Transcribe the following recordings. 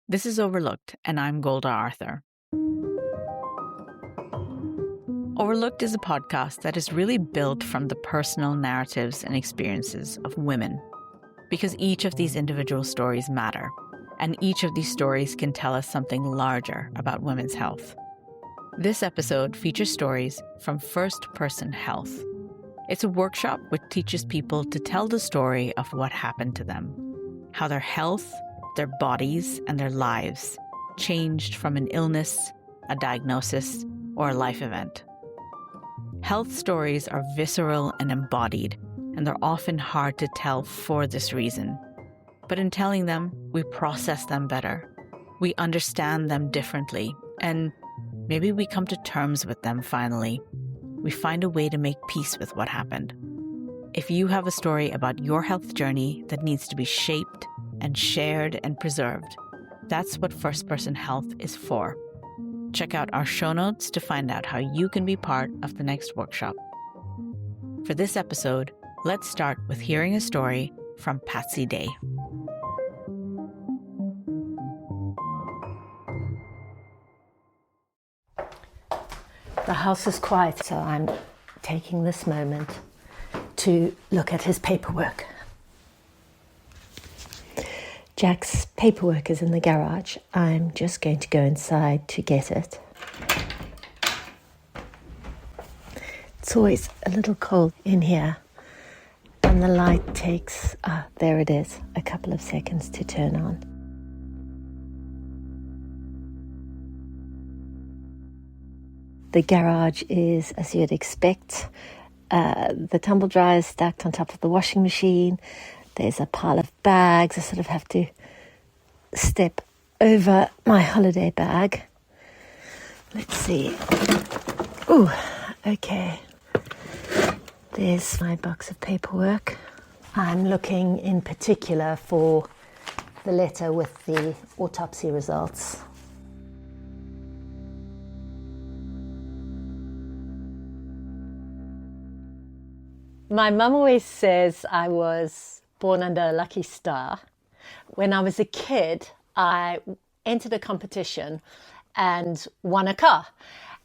This is Overlooked, and I'm Golda Arthur. Overlooked is a podcast that is really built from the personal narratives and experiences of women, because each of these individual stories matter, and each of these stories can tell us something larger about women's health. This episode features stories from First Person Health. It's a workshop which teaches people to tell the story of what happened to them, how their health, their bodies, and their lives changed from an illness, a diagnosis, or a life event. Health stories are visceral and embodied, and they're often hard to tell for this reason. But in telling them, we process them better. We understand them differently, and maybe we come to terms with them finally. We find a way to make peace with what happened. If you have a story about your health journey that needs to be shaped and shared and preserved, that's what First Person Health is for. Check out our show notes to find out how you can be part of the next workshop. For this episode, let's start with hearing a story from Patsy Day. The house is quiet, so I'm taking this moment to look at his paperwork. Jack's paperwork is in the garage. I'm just going to go inside to get it. It's always a little cold in here, and the light takes, there it is, a couple of seconds to turn on. The garage is, as you'd expect, the tumble dryer is stacked on top of the washing machine. There's a pile of bags. I sort of have to step over my holiday bag. Let's see. Ooh, okay. There's my box of paperwork. I'm looking in particular for the letter with the autopsy results. My mum always says I was born under a lucky star. When I was a kid, I entered a competition and won a car.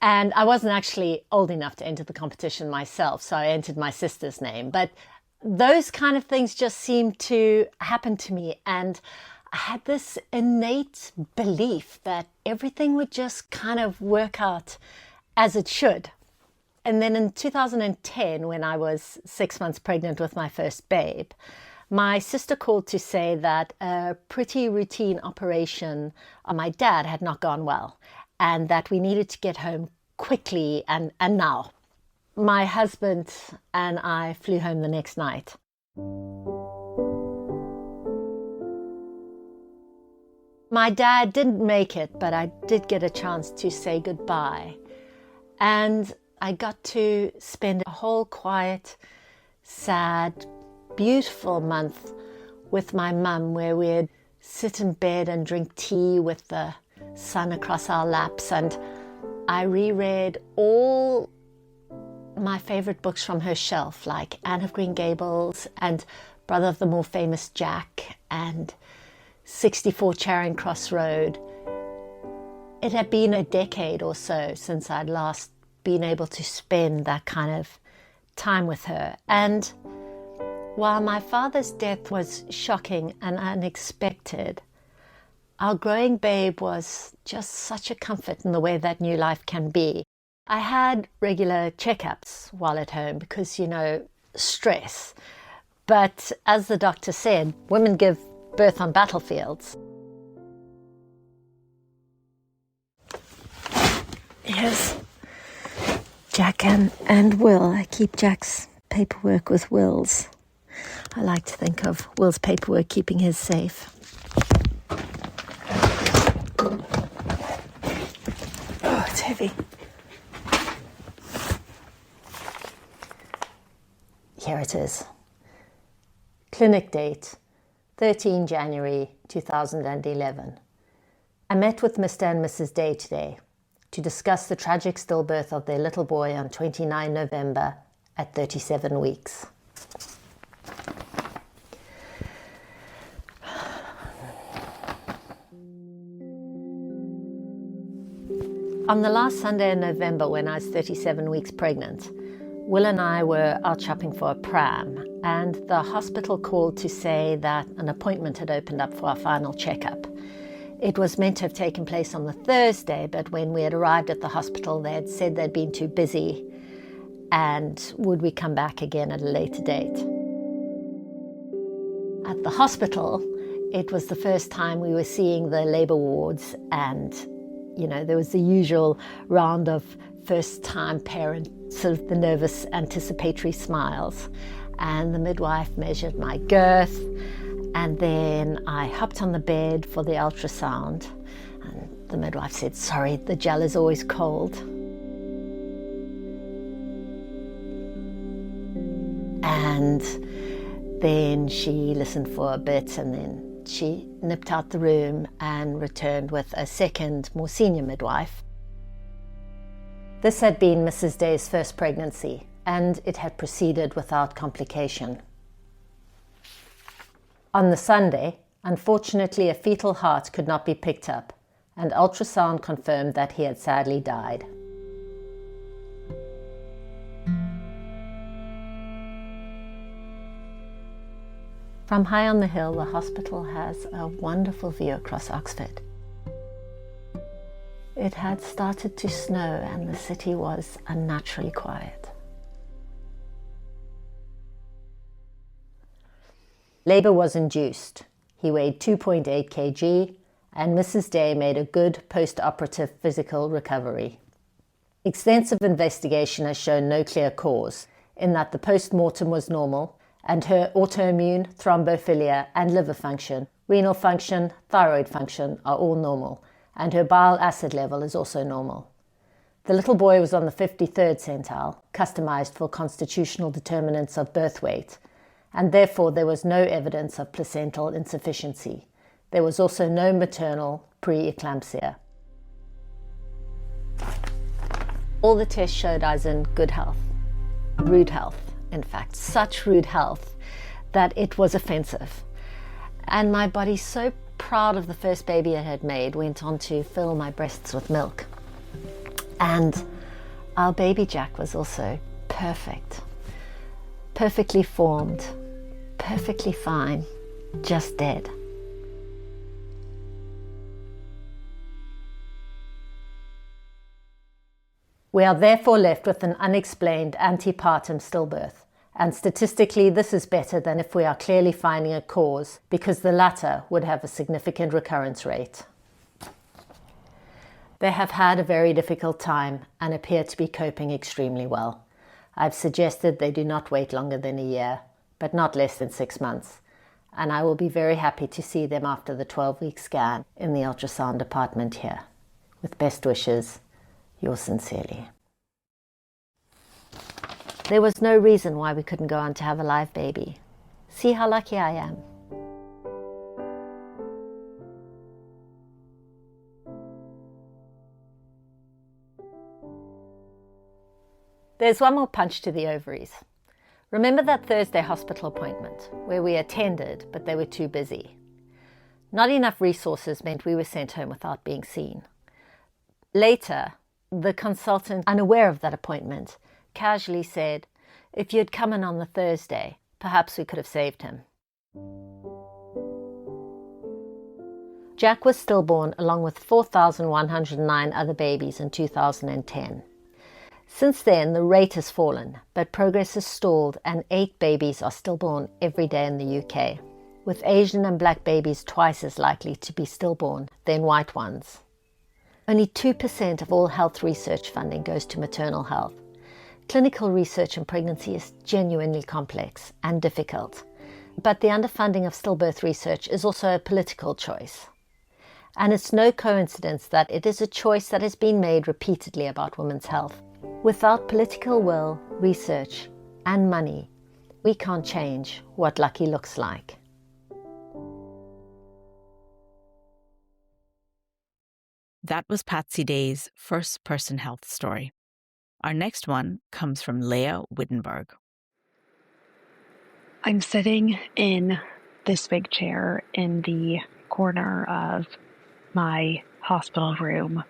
And I wasn't actually old enough to enter the competition myself, so I entered my sister's name. But those kind of things just seemed to happen to me. And I had this innate belief that everything would just kind of work out as it should. And then in 2010, when I was 6 months pregnant with my first babe, my sister called to say that a pretty routine operation on my dad had not gone well and that we needed to get home quickly and now. My husband and I flew home the next night. My dad didn't make it, but I did get a chance to say goodbye. And I got to spend a whole quiet, sad, beautiful month with my mum, where we'd sit in bed and drink tea with the sun across our laps. And I reread all my favorite books from her shelf, like Anne of Green Gables and Brother of the More Famous Jack and 64 Charing Cross Road. It had been a decade or so since I'd last been able to spend that kind of time with her. And while my father's death was shocking and unexpected, our growing babe was just such a comfort in the way that new life can be. I had regular checkups while at home because, stress. But as the doctor said, women give birth on battlefields. Yes. Jack and Will. I keep Jack's paperwork with Will's. I like to think of Will's paperwork keeping his safe. Oh, it's heavy. Here it is. Clinic date, 13 January 2011. I met with Mr. and Mrs. Day today to discuss the tragic stillbirth of their little boy on 29 November at 37 weeks. On the last Sunday in November, when I was 37 weeks pregnant, Will and I were out shopping for a pram, and the hospital called to say that an appointment had opened up for our final checkup. It was meant to have taken place on the Thursday, but when we had arrived at the hospital, they had said they'd been too busy and would we come back again at a later date. At the hospital, it was the first time we were seeing the labour wards, and there was the usual round of first-time parents, sort of the nervous anticipatory smiles. And the midwife measured my girth, and then I hopped on the bed for the ultrasound. And the midwife said, "Sorry, the gel is always cold." And then she listened for a bit, and then she nipped out the room and returned with a second, more senior midwife. This had been Mrs. Day's first pregnancy, and it had proceeded without complication. On the Sunday, unfortunately, a fetal heart could not be picked up, and ultrasound confirmed that he had sadly died. From high on the hill, the hospital has a wonderful view across Oxford. It had started to snow and the city was unnaturally quiet. Labour was induced. He weighed 2.8 kg and Mrs. Day made a good post-operative physical recovery. Extensive investigation has shown no clear cause, in that the post-mortem was normal and her autoimmune, thrombophilia and liver function, renal function, thyroid function are all normal, and her bile acid level is also normal. The little boy was on the 53rd centile, customized for constitutional determinants of birth weight, and therefore there was no evidence of placental insufficiency. There was also no maternal preeclampsia. All the tests showed I was in good health, rude health. In fact, such rude health that it was offensive. And my body, so proud of the first baby it had made, went on to fill my breasts with milk. And our baby Jack was also perfect, perfectly formed, perfectly fine, just dead. We are therefore left with an unexplained antepartum stillbirth. And statistically, this is better than if we are clearly finding a cause, because the latter would have a significant recurrence rate. They have had a very difficult time and appear to be coping extremely well. I've suggested they do not wait longer than a year, but not less than 6 months. And I will be very happy to see them after the 12-week scan in the ultrasound department here. With best wishes, yours sincerely. There was no reason why we couldn't go on to have a live baby. See how lucky I am. There's one more punch to the ovaries. Remember that Thursday hospital appointment where we attended, but they were too busy? Not enough resources meant we were sent home without being seen. Later, the consultant, unaware of that appointment, casually said, "If you had come in on the Thursday, perhaps we could have saved him." Jack was stillborn along with 4,109 other babies in 2010. Since then, the rate has fallen, but progress has stalled and 8 babies are stillborn every day in the UK, with Asian and black babies twice as likely to be stillborn than white ones. Only 2% of all health research funding goes to maternal health. Clinical research in pregnancy is genuinely complex and difficult, but the underfunding of stillbirth research is also a political choice. And it's no coincidence that it is a choice that has been made repeatedly about women's health. Without political will, research, and money, we can't change what lucky looks like. That was Patsy Day's first-person health story. Our next one comes from Leah Wittenberg. I'm sitting in this big chair in the corner of my hospital room.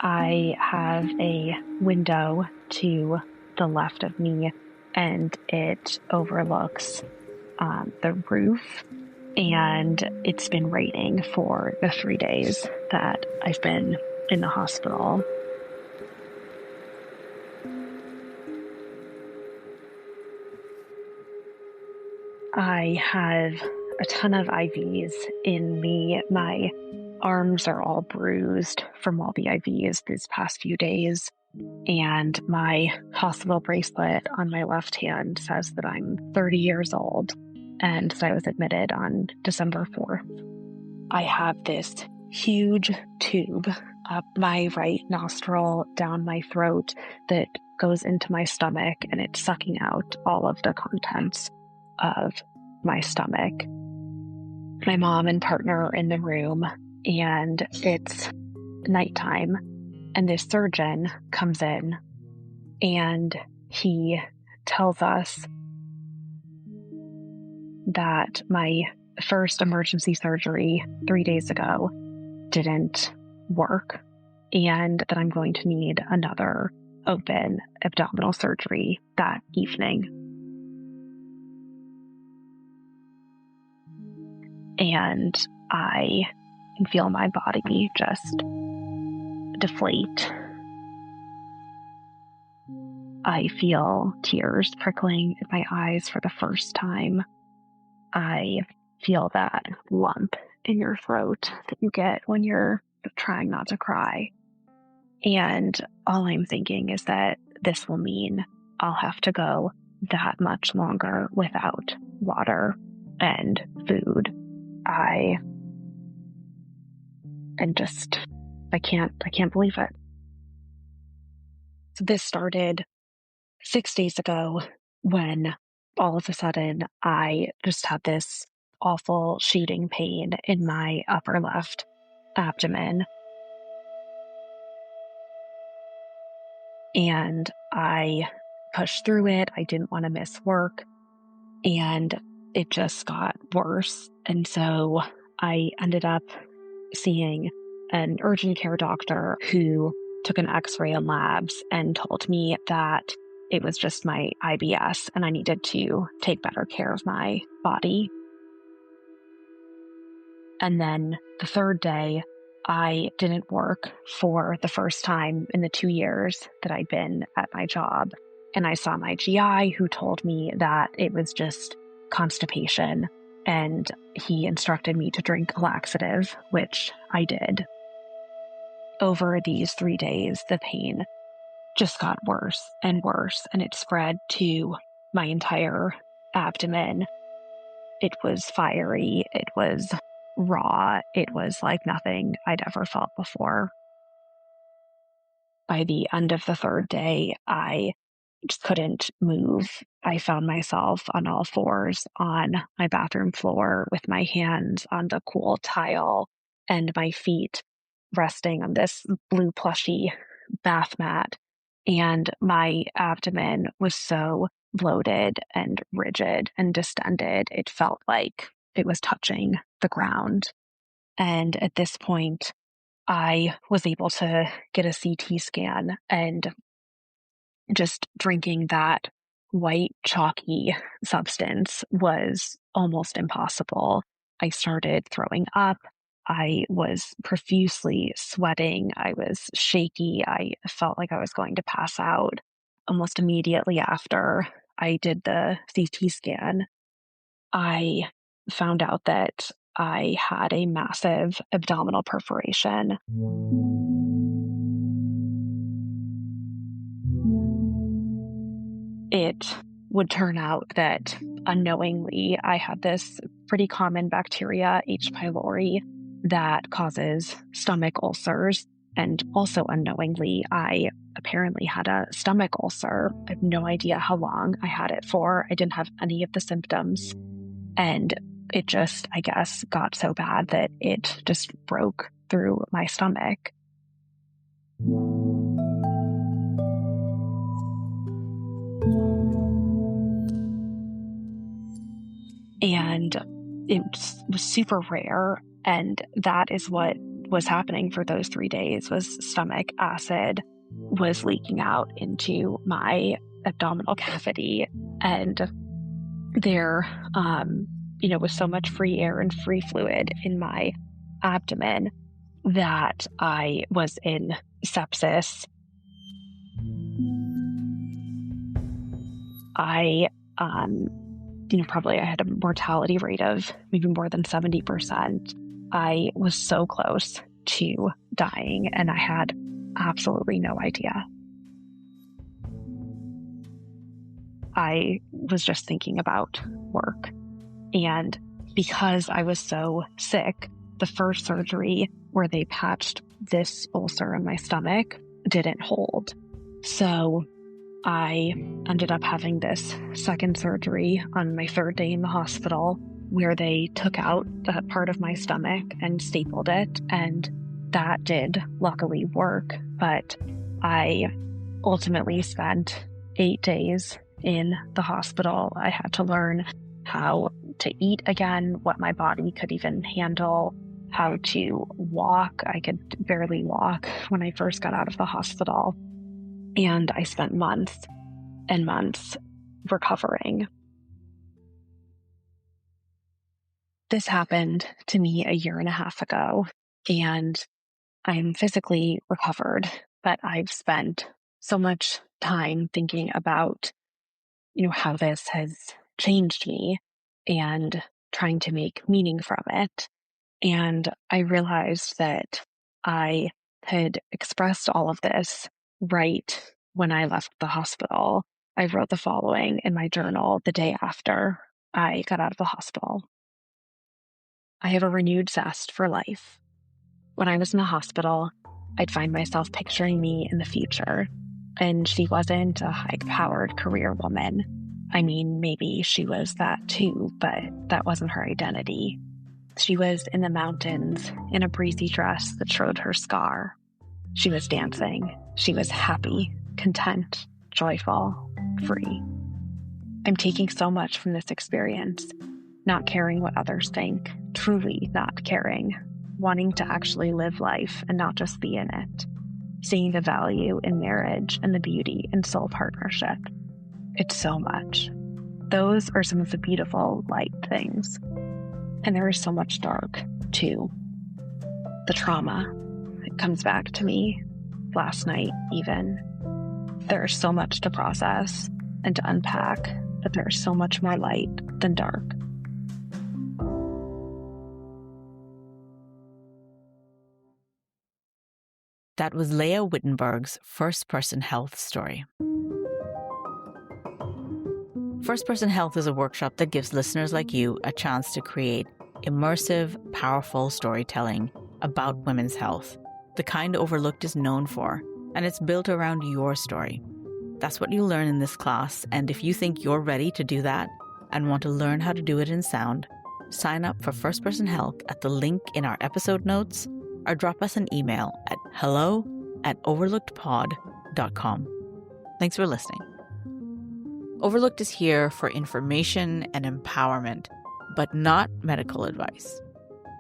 I have a window to the left of me, and it overlooks the roof. And it's been raining for the 3 days that I've been in the hospital. I have a ton of IVs in me. My arms are all bruised from all the IVs these past few days. And my hospital bracelet on my left hand says that I'm 30 years old and that I was admitted on December 4th. I have this huge tube up my right nostril, down my throat, that goes into my stomach, and it's sucking out all of the contents of my stomach. My mom and partner are in the room, and it's nighttime, and this surgeon comes in, and he tells us that my first emergency surgery 3 days ago didn't work, and that I'm going to need another open abdominal surgery that evening. And I can feel my body just deflate. I feel tears prickling in my eyes for the first time. I feel that lump in your throat that you get when you're trying not to cry. And all I'm thinking is that this will mean I'll have to go that much longer without water and food. I can't believe it. So this started 6 days ago when all of a sudden I just had this awful shooting pain in my upper left abdomen. And I pushed through it. I didn't want to miss work, and it just got worse. And so I ended up seeing an urgent care doctor who took an x-ray and labs and told me that it was just my IBS and I needed to take better care of my body. And then the third day, I didn't work for the first time in the 2 years that I'd been at my job. And I saw my GI, who told me that it was just constipation. And he instructed me to drink a laxative, which I did. Over these 3 days, the pain just got worse, and it spread to my entire abdomen. It was fiery, it was raw, it was like nothing I'd ever felt before. By the end of the third day, I just couldn't move. I found myself on all fours on my bathroom floor with my hands on the cool tile and my feet resting on this blue plushy bath mat. And my abdomen was so bloated and rigid and distended, it felt like it was touching the ground. And at this point, I was able to get a CT scan, and just drinking that white chalky substance was almost impossible. I started throwing up. I was profusely sweating. I was shaky. I felt like I was going to pass out. Almost immediately after I did the CT scan, I found out that I had a massive abdominal perforation. It would turn out that unknowingly I had this pretty common bacteria, H. pylori, that causes stomach ulcers. And also unknowingly, I apparently had a stomach ulcer. I have no idea how long I had it for. I didn't have any of the symptoms. And it just, I guess, got so bad that it just broke through my stomach. And it was super rare. And that is what was happening for those 3 days was stomach acid was leaking out into my abdominal cavity. And there, was so much free air and free fluid in my abdomen that I was in sepsis. I had a mortality rate of maybe more than 70%. I was so close to dying, and I had absolutely no idea. I was just thinking about work. And because I was so sick, the first surgery where they patched this ulcer in my stomach didn't hold. So I ended up having this second surgery on my third day in the hospital, where they took out that part of my stomach and stapled it, and that did luckily work. But I ultimately spent 8 days in the hospital. I had to learn how to eat again, what my body could even handle, how to walk. I could barely walk when I first got out of the hospital. And I spent months and months recovering. This happened to me 1.5 years ago, and I'm physically recovered, but I've spent so much time thinking about, how this has changed me and trying to make meaning from it. And I realized that I had expressed all of this right when I left the hospital. I wrote the following in my journal the day after I got out of the hospital. I have a renewed zest for life. When I was in the hospital, I'd find myself picturing me in the future. And she wasn't a high-powered career woman. I mean, maybe she was that too, but that wasn't her identity. She was in the mountains in a breezy dress that showed her scar. She was dancing. She was happy, content, joyful, free. I'm taking so much from this experience, not caring what others think, truly not caring, wanting to actually live life and not just be in it, seeing the value in marriage and the beauty in soul partnership. It's so much. Those are some of the beautiful light things. And there is so much dark, too. The trauma, it comes back to me last night, even. There is so much to process and to unpack, but there is so much more light than dark. That was Leah Wittenberg's First Person Health story. First Person Health is a workshop that gives listeners like you a chance to create immersive, powerful storytelling about women's health, the kind Overlooked is known for, and it's built around your story. That's what you learn in this class, and if you think you're ready to do that and want to learn how to do it in sound, sign up for First Person Health at the link in our episode notes, or drop us an email at hello@overlookedpod.com. Thanks for listening. Overlooked is here for information and empowerment, but not medical advice.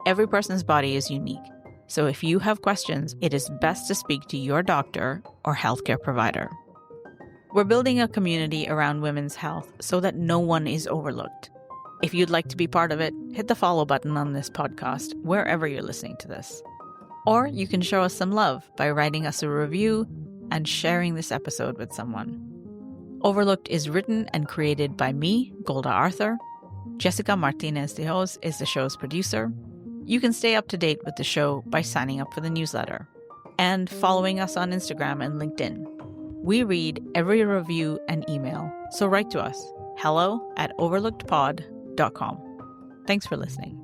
Every person's body is unique, so if you have questions, it is best to speak to your doctor or healthcare provider. We're building a community around women's health so that no one is overlooked. If you'd like to be part of it, hit the follow button on this podcast wherever you're listening to this. Or you can show us some love by writing us a review and sharing this episode with someone. Overlooked is written and created by me, Golda Arthur. Jessica Martinez de Hoz is the show's producer. You can stay up to date with the show by signing up for the newsletter and following us on Instagram and LinkedIn. We read every review and email, so write to us, hello@overlookedpod.com. Thanks for listening.